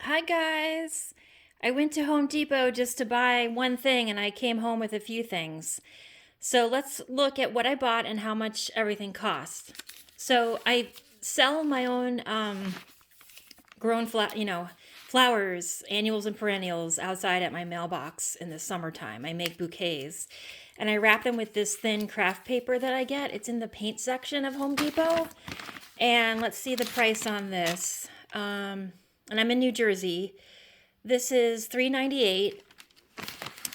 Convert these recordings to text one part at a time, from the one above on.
Hi guys! I went to Home Depot just to buy one thing and I came home with a few things. So let's look at what I bought and how much everything cost. So I sell my own grown flowers, annuals and perennials outside at my mailbox in the summertime. I make bouquets and I wrap them with this thin craft paper that I get. It's in the paint section of Home Depot. And let's see the price on this. And I'm in New Jersey. This is $3.98.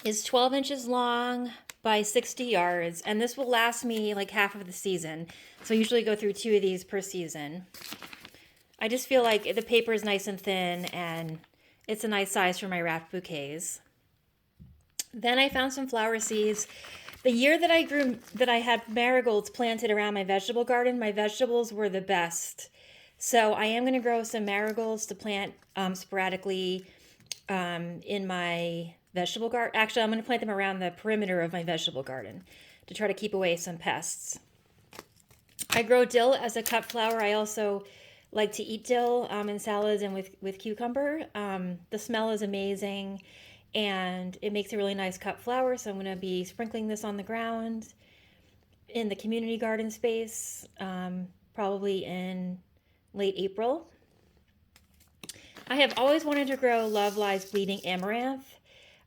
It's 12 inches long by 60 yards, and this will last me like half of the season. So I usually go through 2 of these per season. I just feel like the paper is nice and thin, and it's a nice size for my wrapped bouquets. Then I found some flower seeds. The year that I had marigolds planted around my vegetable garden, my vegetables were the best. So I am going to grow some marigolds to plant sporadically in my vegetable garden. Actually, I'm going to plant them around the perimeter of my vegetable garden to try to keep away some pests. I grow dill as a cut flower. I also like to eat dill in salads and with cucumber. The smell is amazing and it makes a really nice cut flower. So I'm going to be sprinkling this on the ground in the community garden space, probably in late April. I have always wanted to grow Love Lies Bleeding Amaranth,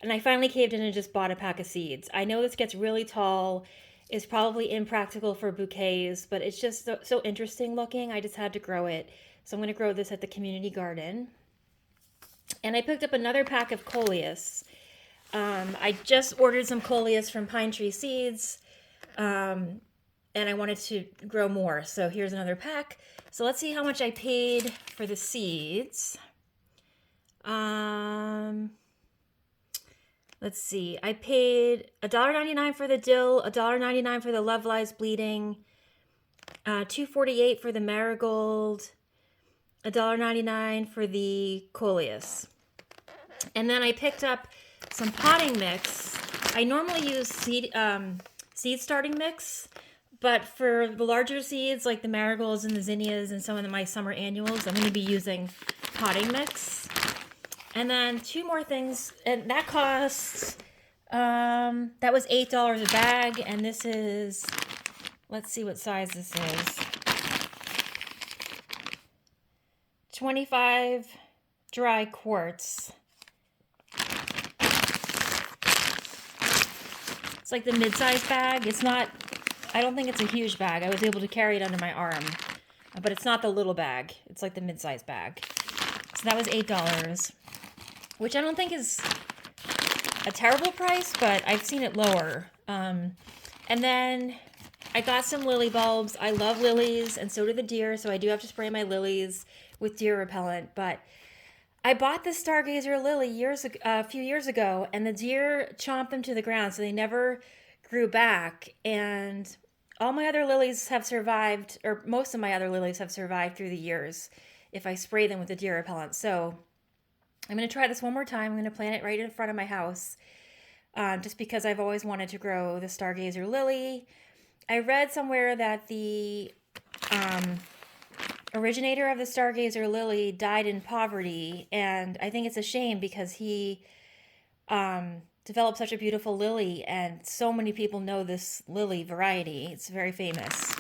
and I finally caved in and just bought a pack of seeds. I know this gets really tall, is probably impractical for bouquets, but it's just so interesting looking. I just had to grow it. So I'm going to grow this at the community garden. And I picked up another pack of coleus. I just ordered some coleus from Pine Tree Seeds, and I wanted to grow more. So here's another pack. So let's see how much I paid for the seeds. Let's see. I paid $1.99 for the dill, $1.99 for the Love Lies Bleeding, $2.48 for the marigold, $1.99 for the coleus. And then I picked up some potting mix. I normally use seed starting mix, but for the larger seeds like the marigolds and the zinnias and some of my summer annuals, I'm going to be using potting mix. And then 2 more things, and that costs, that was $8 a bag, and this is, let's see what size this is. 25 dry quarts. It's like the mid-size bag. It's not, I don't think it's a huge bag. I was able to carry it under my arm, but it's not the little bag. It's like the mid-size bag. So that was $8, which I don't think is a terrible price, but I've seen it lower. And then I got some lily bulbs. I love lilies, and so do the deer, so I do have to spray my lilies with deer repellent, but I bought this Stargazer lily a few years ago, and the deer chomped them to the ground, so they never grew back. And all my other lilies have survived, or most of my other lilies have survived through the years if I spray them with the deer repellent. So I'm going to try this one more time. I'm going to plant it right in front of my house, just because I've always wanted to grow the Stargazer lily. I read somewhere that the originator of the Stargazer lily died in poverty, and I think it's a shame because he developed such a beautiful lily, and so many people know this lily variety. It's very famous.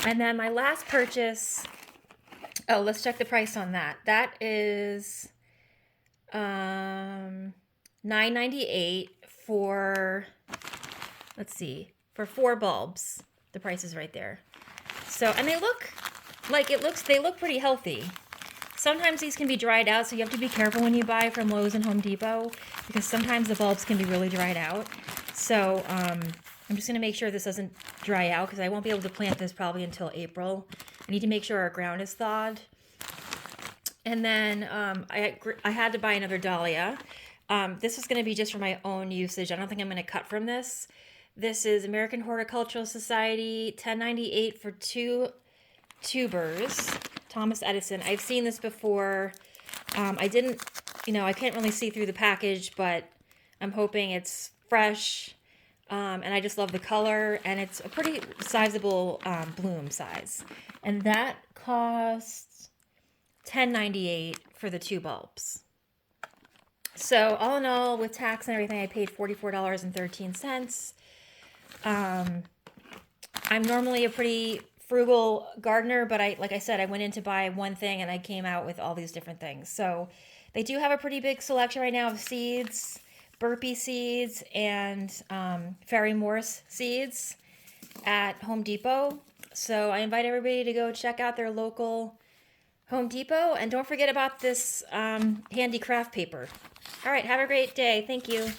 And then my last purchase, let's check the price on that. That is $9.98 for, let's see, for 4 bulbs. The price is right there. So, and they look pretty healthy. Sometimes these can be dried out, so you have to be careful when you buy from Lowe's and Home Depot, because sometimes the bulbs can be really dried out. So I'm just going to make sure this doesn't dry out, because I won't be able to plant this probably until April. I need to make sure our ground is thawed. And then I had to buy another dahlia. This is going to be just for my own usage. I don't think I'm going to cut from this. This is American Horticultural Society, $10.98 for 2 tubers. Thomas Edison. I've seen this before. I can't really see through the package, but I'm hoping it's fresh. And I just love the color, and it's a pretty sizable bloom size. And that costs $10.98 for the 2 bulbs. So all in all, with tax and everything, I paid $44.13. I'm normally a pretty frugal gardener, but like I said, I went in to buy one thing and I came out with all these different things. So they do have a pretty big selection right now of seeds, burpee seeds, and Fairy Morse seeds at Home Depot. So I invite everybody to go check out their local Home Depot, and don't forget about this handy craft paper. All right, have a great day. Thank you.